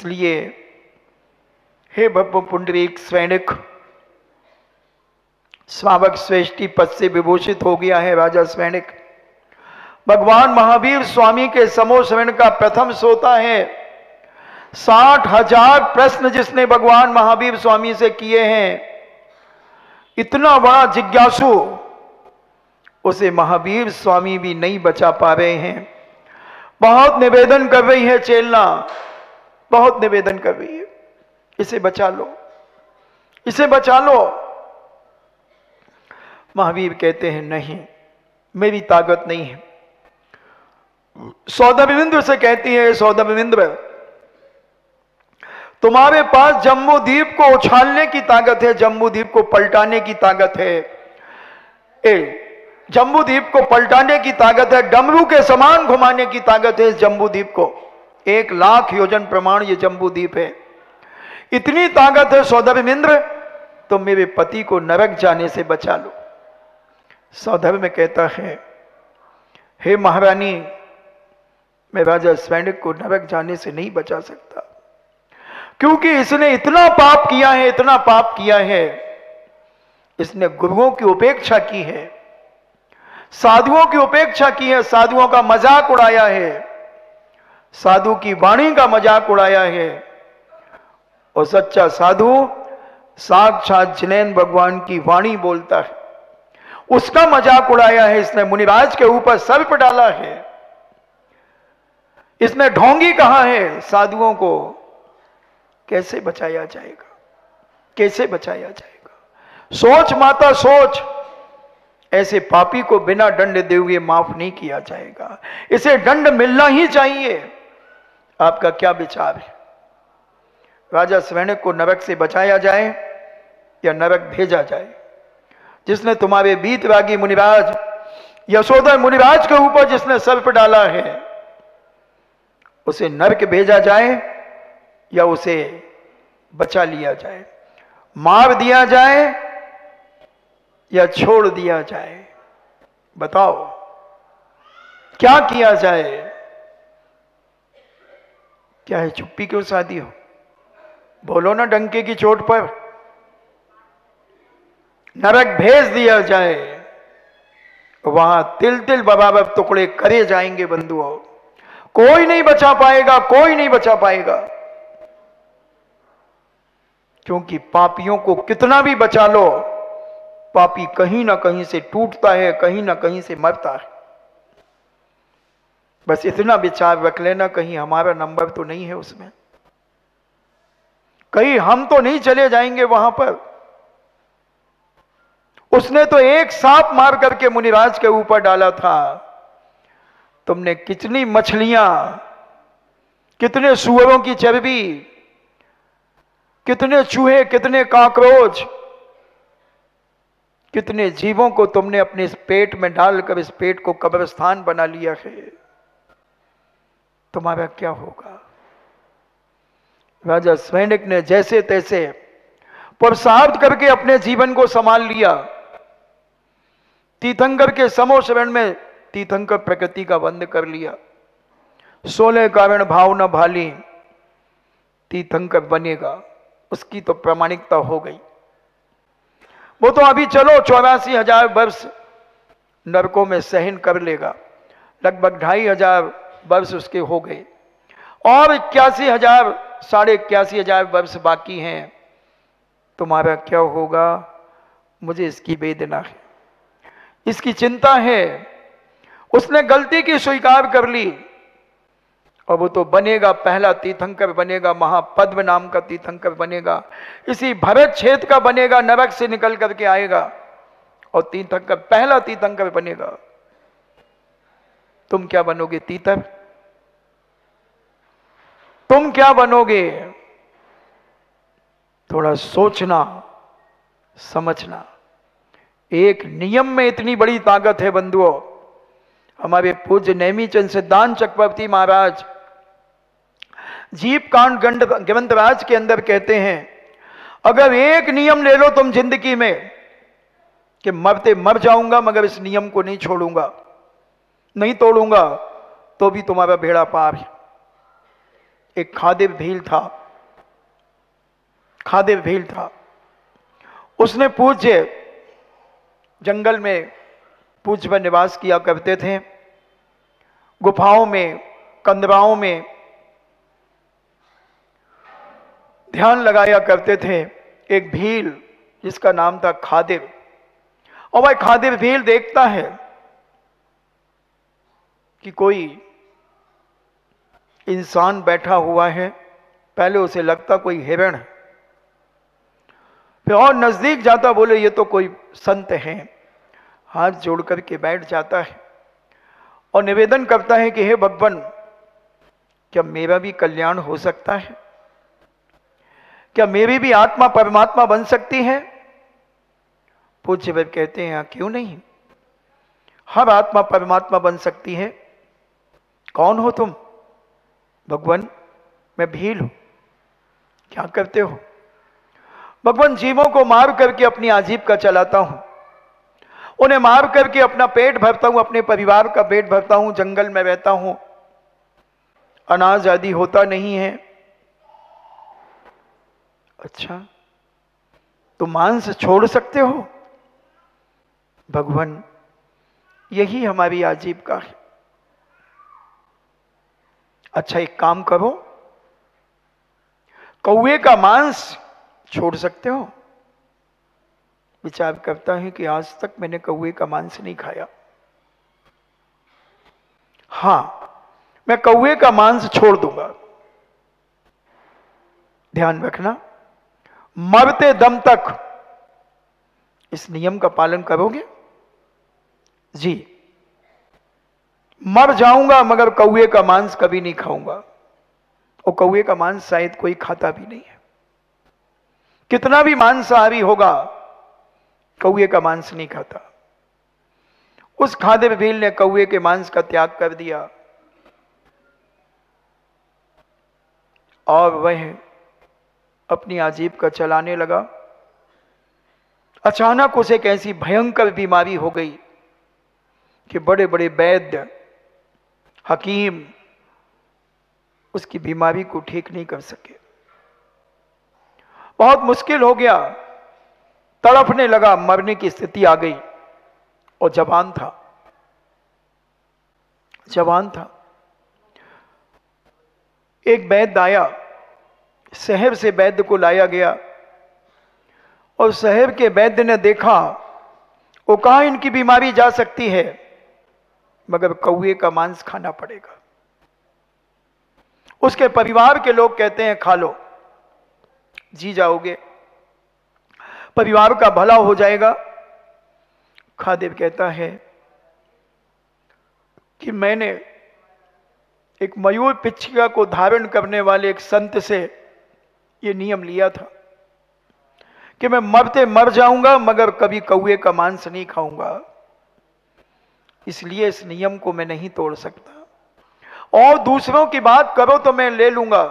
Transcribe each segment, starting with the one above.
इसलिए हे भव्य पुंडरीक स्वैनिक, स्वावक श्रेष्ठी पद से विभूषित हो गया है राजा स्वैनिक। भगवान महावीर स्वामी के समोश्रवण का प्रथम श्रोता है। 60,000 प्रश्न जिसने भगवान महावीर स्वामी से किए हैं, इतना बड़ा जिज्ञासु, उसे महावीर स्वामी भी नहीं बचा पा रहे हैं। बहुत निवेदन कर रही है चेलना, बहुत निवेदन कर रही है, इसे बचा लो, इसे बचा लो। महावीर कहते हैं नहीं, मेरी ताकत नहीं है। सौदामिंद्र से कहती है, सौदामिंद्र तुम्हारे पास जम्बू द्वीप को उछालने की ताकत है, जम्बू द्वीप को पलटाने की ताकत है, जम्बू द्वीप को पलटाने की ताकत है, डमरू के समान घुमाने की ताकत है इस जम्बू द्वीप को। 1,00,000 योजन प्रमाण ये जम्बू द्वीप है, इतनी ताकत है सौदामिंद्र, तो मेरे पति को नरक जाने से बचा लो। सौधर्म कहता है, हे महारानी, मैं राजा स्वैनिक को नरक जाने से नहीं बचा सकता, क्योंकि इसने इतना पाप किया है, इतना पाप किया है। इसने गुरुओं की उपेक्षा की है, साधुओं की उपेक्षा की है, साधुओं का मजाक उड़ाया है, साधु की वाणी का मजाक उड़ाया है। और सच्चा साधु साक्षात जिनेन भगवान की वाणी बोलता है, उसका मजाक उड़ाया है। इसने मुनिराज के ऊपर सर्प डाला है, इसने ढोंगी कहा है। साधुओं को कैसे बचाया जाएगा, कैसे बचाया जाएगा? सोच माता सोच, ऐसे पापी को बिना दंड दे हुए माफ नहीं किया जाएगा, इसे दंड मिलना ही चाहिए। आपका क्या विचार है? राजा स्वैनिक को नरक से बचाया जाए या नरक भेजा जाए? जिसने तुम्हारे बीतरागी मुनिराज यशोधर मुनिराज के ऊपर जिसने सर्प डाला है, उसे नरक भेजा जाए या उसे बचा लिया जाए? मार दिया जाए या छोड़ दिया जाए? बताओ क्या किया जाए? क्या है, चुप्पी क्यों साधी हो? बोलो ना डंके की चोट पर। नरक भेज दिया जाए, वहां तिल तिल बराबर टुकड़े करे जाएंगे बंधुओं, कोई नहीं बचा पाएगा, कोई नहीं बचा पाएगा। क्योंकि पापियों को कितना भी बचा लो, पापी कहीं ना कहीं से टूटता है, कहीं ना कहीं से मरता है। बस इतना विचार रख लेना, कहीं हमारा नंबर तो नहीं है उसमें, कहीं हम तो नहीं चले जाएंगे वहां पर। उसने तो एक सांप मार करके मुनिराज के ऊपर डाला था। तुमने कितनी मछलियां, कितने सुअरों की चर्बी, कितने चूहे, कितने कॉकरोच, कितने जीवों को तुमने अपने इस पेट में डालकर इस पेट को कब्रिस्तान बना लिया है। तुम्हारा क्या होगा? राजा स्वैनिक ने जैसे तैसे पुरुषार्थ करके अपने जीवन को संभाल लिया। तीर्थंकर के समोश्रवण में तीर्थंकर प्रकृति का बंद कर लिया। 16 कारण भाव न भाली, तीर्थंकर बनेगा, उसकी तो प्रामाणिकता हो गई। वो तो अभी चलो 84,000 वर्ष नरकों में सहन कर लेगा, लगभग 2,500 वर्ष उसके हो गए, और 81,000 81,500 वर्ष बाकी हैं। तुम्हारा क्या होगा? मुझे इसकी वेदना है, इसकी चिंता है। उसने गलती की स्वीकार कर ली, और वो तो बनेगा, पहला तीर्थंकर बनेगा, महापद्म नाम का तीर्थंकर बनेगा, इसी भरत क्षेत्र का बनेगा, नरक से निकल करके आएगा और तीर्थंकर, पहला तीर्थंकर बनेगा। तुम क्या बनोगे तीतर? तुम क्या बनोगे? थोड़ा सोचना, समझना। एक नियम में इतनी बड़ी ताकत है बंधुओं। हमारे पूज्य नेमीचंद सिद्धांत चक्रवर्ती महाराज जीव कांड ग्रंथराज के अंदर कहते हैं, अगर एक नियम ले लो तुम जिंदगी में कि मरते मर जाऊंगा मगर इस नियम को नहीं छोड़ूंगा, नहीं तोड़ूंगा, तो भी तुम्हारा बेड़ा पार है। एक खादिम भील था, खादिम भील था। उसने पूज्य जंगल में पूज्य पर निवास किया करते थे, गुफाओं में, कंदराओं में ध्यान लगाया करते थे। एक भील जिसका नाम था खादिम, और वह खादिम भील देखता है कि कोई इंसान बैठा हुआ है। पहले उसे लगता कोई हिरण है, फिर और नजदीक जाता, बोले ये तो कोई संत है। हाथ जोड़ करके बैठ जाता है और निवेदन करता है कि हे भगवान, क्या मेरा भी कल्याण हो सकता है? क्या मेरी भी आत्मा परमात्मा बन सकती है? पूज्य देव कहते हैं क्यों नहीं, हर आत्मा परमात्मा बन सकती है। कौन हो तुम? भगवान, मैं भील हूं। क्या करते हो? भगवान, जीवों को मार करके अपनी आजीविका चलाता हूं, उन्हें मार करके अपना पेट भरता हूं, अपने परिवार का पेट भरता हूं, जंगल में रहता हूं, अनाज आदि होता नहीं है। अच्छा, तो मांस छोड़ सकते हो? भगवान, यही हमारी आजीविका है। अच्छा, एक काम करो, कौवे का मांस छोड़ सकते हो? विचार करता है कि आज तक मैंने कौवे का मांस नहीं खाया। हां, मैं कौवे का मांस छोड़ दूंगा। ध्यान रखना, मरते दम तक इस नियम का पालन करोगे? जी। मर जाऊंगा मगर कौवे का मांस कभी नहीं खाऊंगा। और कौवे का मांस शायद कोई खाता भी नहीं है। कितना भी मांसाहारी होगा, कौवे का मांस नहीं खाता। उस खादिम भील ने कौवे के मांस का त्याग कर दिया और वह अपनी आजीविका चलाने लगा। अचानक उसे एक ऐसी भयंकर बीमारी हो गई कि बड़े बड़े वैद्य, हकीम उसकी बीमारी को ठीक नहीं कर सके। बहुत मुश्किल हो गया, तड़पने लगा, मरने की स्थिति आ गई। और जवान था, जवान था। एक वैद्य आया, शहर से वैद्य को लाया गया और शहर के वैद्य ने देखा, वो कहा इनकी बीमारी जा सकती है मगर कौवे का मांस खाना पड़ेगा। उसके परिवार के लोग कहते हैं खा लो, जी जाओगे, परिवार का भला हो जाएगा। खादिम कहता है कि मैंने एक मयूर पिच्छिका को धारण करने वाले एक संत से यह नियम लिया था कि मैं मरते मर जाऊंगा मगर कभी कौवे का मांस नहीं खाऊंगा, इसलिए इस नियम को मैं नहीं तोड़ सकता। और दूसरों की बात करो तो मैं ले लूंगा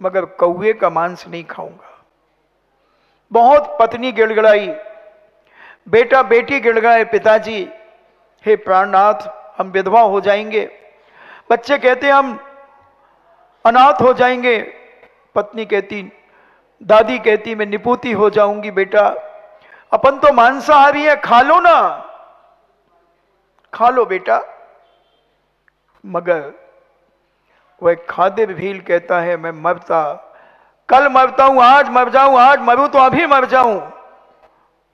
मगर कौवे का मांस नहीं खाऊंगा। बहुत पत्नी गिड़गिड़ाई, बेटा बेटी गिड़गिड़ाए, पिताजी हे प्राणनाथ हम विधवा हो जाएंगे, बच्चे कहते हम अनाथ हो जाएंगे, पत्नी कहती, दादी कहती मैं निपुती हो जाऊंगी, बेटा अपन तो मांसाहारी है, खा लो ना, खा लो बेटा। मगर वह खादिम भील कहता है मैं मरता, कल मरता हूं, आज मर जाऊं, आज मरूं तो अभी मर जाऊं,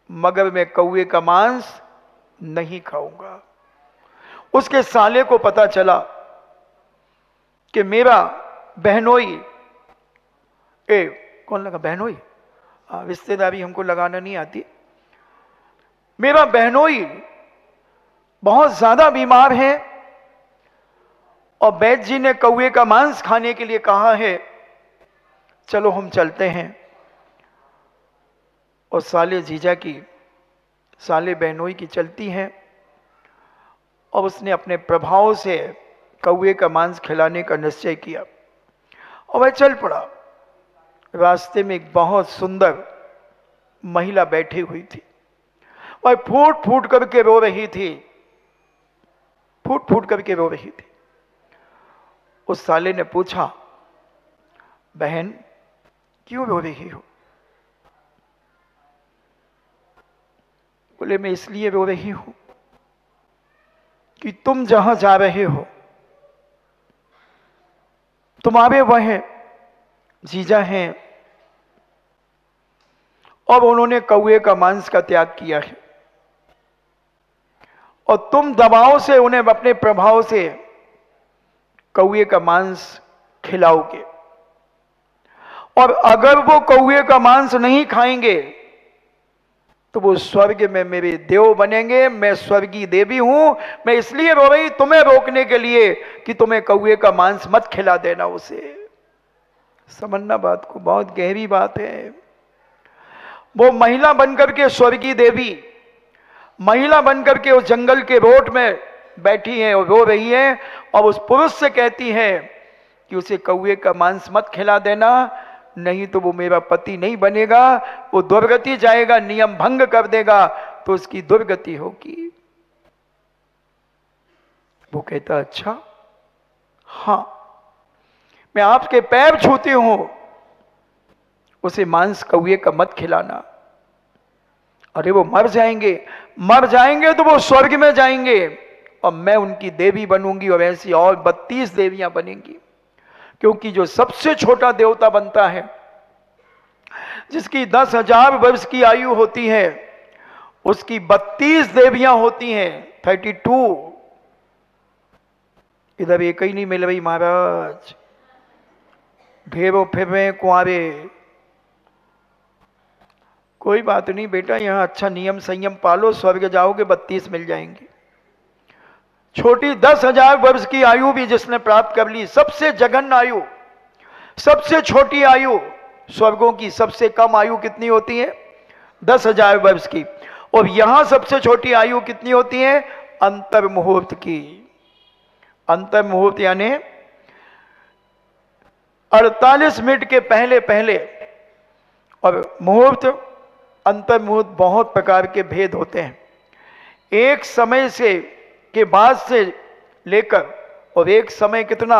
मगर मैं कौवे का मांस नहीं खाऊंगा। उसके साले को पता चला कि मेरा बहनोई, कौन लगा बहनोई, रिश्तेदारी हमको लगाना नहीं आती, मेरा बहनोई बहुत ज्यादा बीमार है और वैद्य जी ने कौवे का मांस खाने के लिए कहा है, चलो हम चलते हैं। और साले जीजा की, साले बहनोई की चलती हैं और उसने अपने प्रभाव से कौवे का मांस खिलाने का निश्चय किया और वह चल पड़ा। रास्ते में एक बहुत सुंदर महिला बैठी हुई थी, वह फूट फूट करके रो रही थी, फूट फूट करके रो रही थी। उस साले ने पूछा बहन क्यों रो रही हो? बोले मैं इसलिए रो रही हूं कि तुम जहां जा रहे हो, तुम्हारे वह जीजा हैं और उन्होंने कौए का मांस का त्याग किया है, और तुम दबाव से उन्हें अपने प्रभाव से कौए का मांस खिलाओगे, और अगर वो कौए का मांस नहीं खाएंगे तो वो स्वर्ग में मेरे देव बनेंगे। मैं स्वर्गीय देवी हूं। मैं इसलिए रो रही तुम्हें रोकने के लिए कि तुम्हें कौए का मांस मत खिला देना उसे। समझना बात को, बहुत गहरी बात है। वो महिला बनकर के, स्वर्गीय देवी महिला बनकर के उस जंगल के रोड में बैठी है और रो रही है, और उस पुरुष से कहती है कि उसे कौए का मांस मत खिला देना, नहीं तो वो मेरा पति नहीं बनेगा, वो दुर्गति जाएगा, नियम भंग कर देगा तो उसकी दुर्गति होगी। वो कहता अच्छा हां, मैं आपके पैर छूती हूं, उसे मांस कौए का मत खिलाना। अरे वो मर जाएंगे, मर जाएंगे तो वो स्वर्ग में जाएंगे और मैं उनकी देवी बनूंगी, और ऐसी और 32 देवियां बनेंगी। क्योंकि जो सबसे छोटा देवता बनता है, जिसकी 10,000 वर्ष की आयु होती है, उसकी 32 देवियां होती हैं, 32। इधर एक ही नहीं मिल रही महाराज, ढेरों फिर रहे कुंवारे। कोई बात नहीं बेटा, यहां अच्छा नियम संयम पालो, स्वर्ग जाओगे 32 मिल जाएंगे। छोटी 10,000 वर्ष की आयु भी जिसने प्राप्त कर ली, सबसे जघन्य आयु, सबसे छोटी आयु, स्वर्गों की सबसे कम आयु कितनी होती है? 10,000 वर्ष की। और यहां सबसे छोटी आयु कितनी होती है? अंतर मुहूर्त की। अंतर मुहूर्त यानी 48 मिनट के पहले पहले। और मुहूर्त, अंतर मुहूर्त बहुत प्रकार के भेद होते हैं। एक समय से के बाद से लेकर, और एक समय कितना,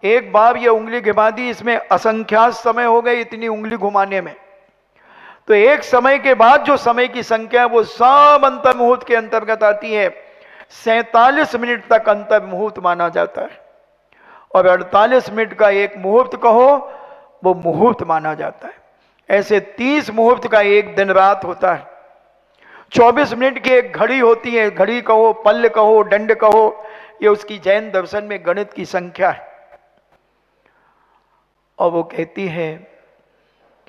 एक बार ये उंगली घुमा दी, इसमें असंख्यात समय हो गए इतनी उंगली घुमाने में। तो एक समय के बाद जो समय की संख्या वो सब अंतर मुहूर्त के अंतर्गत आती है। 47 मिनट तक अंतर मुहूर्त माना जाता है, और 48 मिनट का एक मुहूर्त कहो वो मुहूर्त माना जाता है। ऐसे 30 मुहूर्त का एक दिन रात होता है। 24 मिनट की एक घड़ी होती है, घड़ी कहो, पल्ल कहो, दंड कहो, ये उसकी जैन दर्शन में गणित की संख्या है। और वो कहती है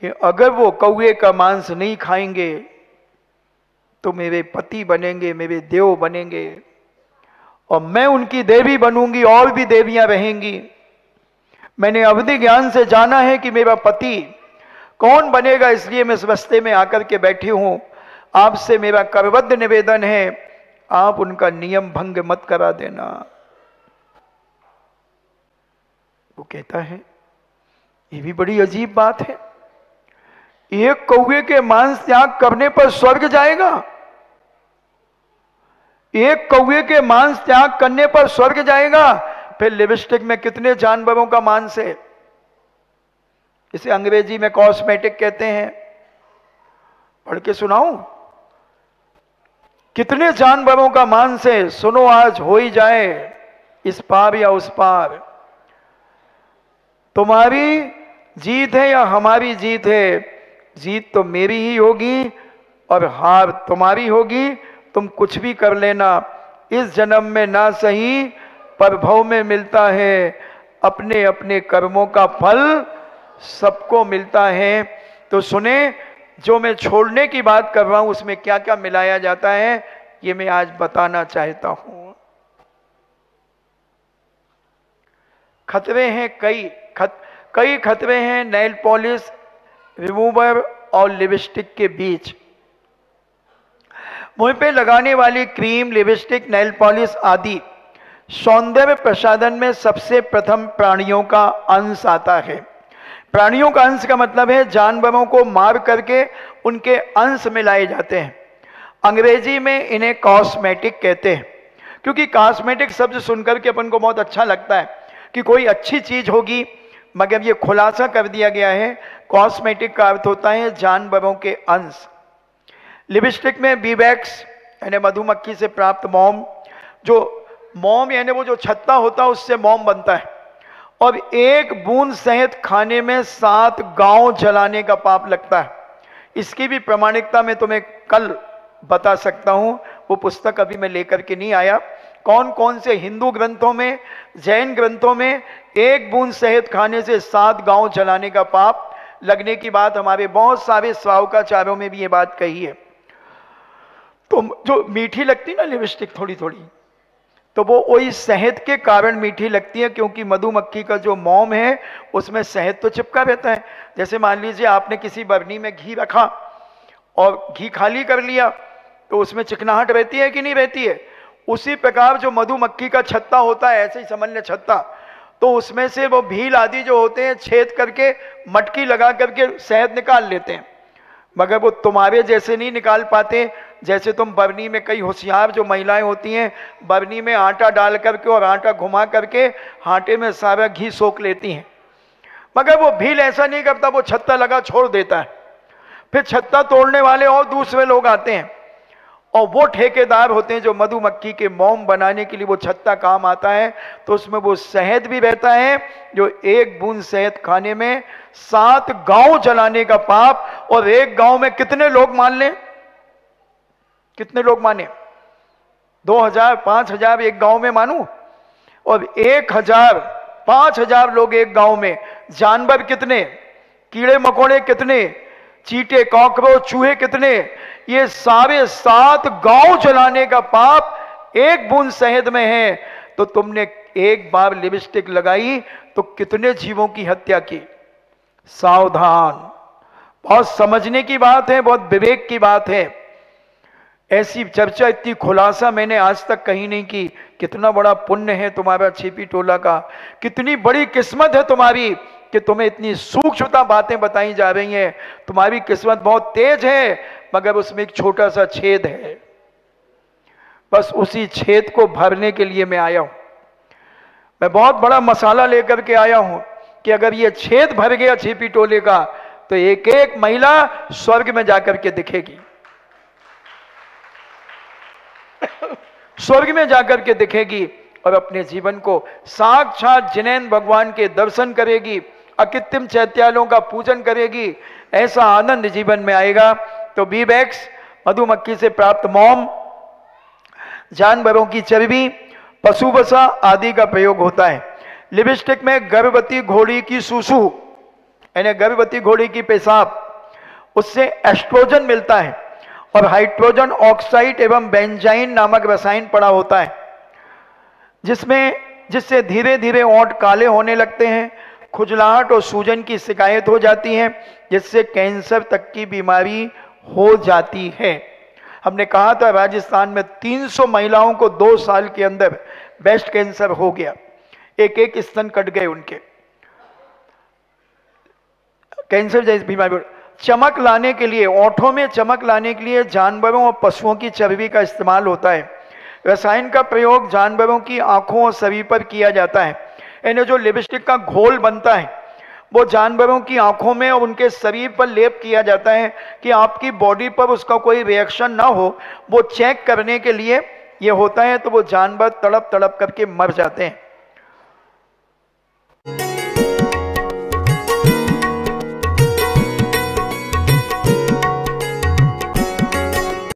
कि अगर वो कौए का मांस नहीं खाएंगे तो मेरे पति बनेंगे, मेरे देव बनेंगे, और मैं उनकी देवी बनूंगी, और भी देवियां रहेंगी। मैंने अवधि ज्ञान से जाना है कि मेरा पति कौन बनेगा, इसलिए मैं इस रास्ते में आकर के बैठी हूं। आपसे मेरा करबद्ध निवेदन है, आप उनका नियम भंग मत करा देना। वो कहता है ये भी बड़ी अजीब बात है, एक कौवे के मांस त्याग करने पर स्वर्ग जाएगा, एक कौवे के मांस त्याग करने पर स्वर्ग जाएगा। फिर लिपस्टिक में कितने जानवरों का मांस है, इसे अंग्रेजी में कॉस्मेटिक कहते हैं। पढ़ के सुनाऊं? कितने जानवरों का मांस है, सुनो आज हो ही जाए इस पार या उस पार। तुम्हारी जीत है या हमारी जीत है, जीत तो मेरी ही होगी और हार तुम्हारी होगी। तुम कुछ भी कर लेना, इस जन्म में ना सही पर भव में मिलता है। अपने अपने कर्मों का फल सबको मिलता है। तो सुने, जो मैं छोड़ने की बात कर रहा हूं उसमें क्या क्या मिलाया जाता है, ये मैं आज बताना चाहता हूं। खतरे हैं कई खतरे हैं नेल पॉलिश रिमूवर और लिपस्टिक के बीच। मुंह पे लगाने वाली क्रीम, लिपस्टिक, नेल पॉलिश आदि सौंदर्य प्रसाधन में सबसे प्रथम प्राणियों का अंश आता है। प्राणियों का अंश का मतलब है जानवरों को मार करके उनके अंश मिलाए जाते हैं। अंग्रेजी में इन्हें कॉस्मेटिक कहते हैं, क्योंकि कॉस्मेटिक शब्द सुनकर के अपन को बहुत अच्छा लगता है कि कोई अच्छी चीज होगी, मगर ये खुलासा कर दिया गया है, कॉस्मेटिक का अर्थ होता है जानवरों के अंश। लिपस्टिक में बीवैक्स यानी मधुमक्खी से प्राप्त मोम, जो मोम यानी वो जो छत्ता होता है उससे मोम बनता है, और एक बूंद शहद खाने में 7 गांव जलाने का पाप लगता है। इसकी भी प्रमाणिकता मैं तुम्हें कल बता सकता हूं, वो पुस्तक अभी मैं लेकर के नहीं आया। कौन कौन से हिंदू ग्रंथों में, जैन ग्रंथों में एक बूंद शहद खाने से 7 गांव जलाने का पाप लगने की बात हमारे बहुत सारे श्रावकाचार्यों में भी ये बात कही है। तो जो मीठी लगती ना लिपस्टिक थोड़ी थोड़ी, तो वो वही शहद के कारण मीठी लगती है, क्योंकि मधुमक्खी का जो मोम है उसमें शहद तो चिपका रहता है। जैसे मान लीजिए आपने किसी बरनी में घी रखा और घी खाली कर लिया, तो उसमें चिकनाहट रहती है कि नहीं रहती है। उसी प्रकार जो मधुमक्खी का छत्ता होता है, ऐसे ही समझ ले छत्ता, तो उसमें से वो भील आदि जो होते हैं छेद करके मटकी लगा करके शहद निकाल लेते हैं, मगर वो तुम्हारे जैसे नहीं निकाल पाते। जैसे तुम बरनी में, कई होशियार जो महिलाएं होती हैं बरनी में आटा डाल करके और आटा घुमा करके आटे में सारा घी सोख लेती हैं, मगर वो भील ऐसा नहीं करता, वो छत्ता लगा छोड़ देता है। फिर छत्ता तोड़ने वाले और दूसरे लोग आते हैं और वो ठेकेदार होते हैं जो मधुमक्खी के मोम बनाने के लिए वो छत्ता काम आता है। तो उसमें वो शहद भी रहता है, जो एक बूंद शहद खाने में 7 गांव जलाने का पाप। और एक गांव में कितने लोग मान लें, कितने लोग माने? 2000 5000 एक गांव में मानू, और 1000 5000 लोग एक गांव में। जानवर कितने, कीड़े मकोड़े कितने, चींटे कॉकरोच चूहे कितने, ये सारे 7 गांव जलाने का पाप एक बूंद शहद में है। तो तुमने एक बार लिपस्टिक लगाई तो कितने जीवों की हत्या की। सावधान, बहुत समझने की बात है, बहुत विवेक की बात है। ऐसी चर्चा, इतनी खुलासा मैंने आज तक कहीं नहीं की। कितना बड़ा पुण्य है तुम्हारा छिपी टोला का, कितनी बड़ी किस्मत है तुम्हारी कि तुम्हें इतनी सूक्ष्मता बातें बताई जा रही हैं। तुम्हारी किस्मत बहुत तेज है, मगर उसमें एक छोटा सा छेद है। बस उसी छेद को भरने के लिए मैं आया हूं। मैं बहुत बड़ा मसाला लेकर के आया हूं कि अगर ये छेद भर गया छिपी टोले का, तो एक एक महिला स्वर्ग में जाकर के दिखेगी, स्वर्ग में जाकर के दिखेगी और अपने जीवन को साक्षात जिनेन भगवान के दर्शन करेगी, अकृत्रिम चैत्यालयों का पूजन करेगी। ऐसा आनंद जीवन में आएगा। तो बीवैक्स, मधुमक्खी से प्राप्त मोम, जानवरों की चर्बी, पशु वसा आदि का प्रयोग होता है। लिपस्टिक में गर्भवती घोड़ी की सूसू यानी गर्भवती घोड़ी की पेशाब, उससे एस्ट्रोजन मिलता है और हाइड्रोजन ऑक्साइड एवं बेंजाइन नामक रसायन पड़ा होता है, जिससे धीरे धीरे ओंठ काले होने लगते हैं, खुजलाहट और सूजन की शिकायत हो जाती है, जिससे कैंसर तक की बीमारी हो जाती है। हमने कहा था राजस्थान में 300 महिलाओं को 2 साल के अंदर ब्रेस्ट कैंसर हो गया, एक स्तन कट गए उनके। कैंसर जैसी बीमारी। चमक लाने के लिए, ओंठों में चमक लाने के लिए जानवरों और पशुओं की चर्बी का इस्तेमाल होता है। रसायन का प्रयोग जानवरों की आंखों और शरीर पर किया जाता है। यानी जो लिपस्टिक का घोल बनता है वो जानवरों की आंखों में और उनके शरीर पर लेप किया जाता है कि आपकी बॉडी पर उसका कोई रिएक्शन ना हो, वो चेक करने के लिए ये होता है। तो वो जानवर तड़प तड़प करके मर जाते हैं।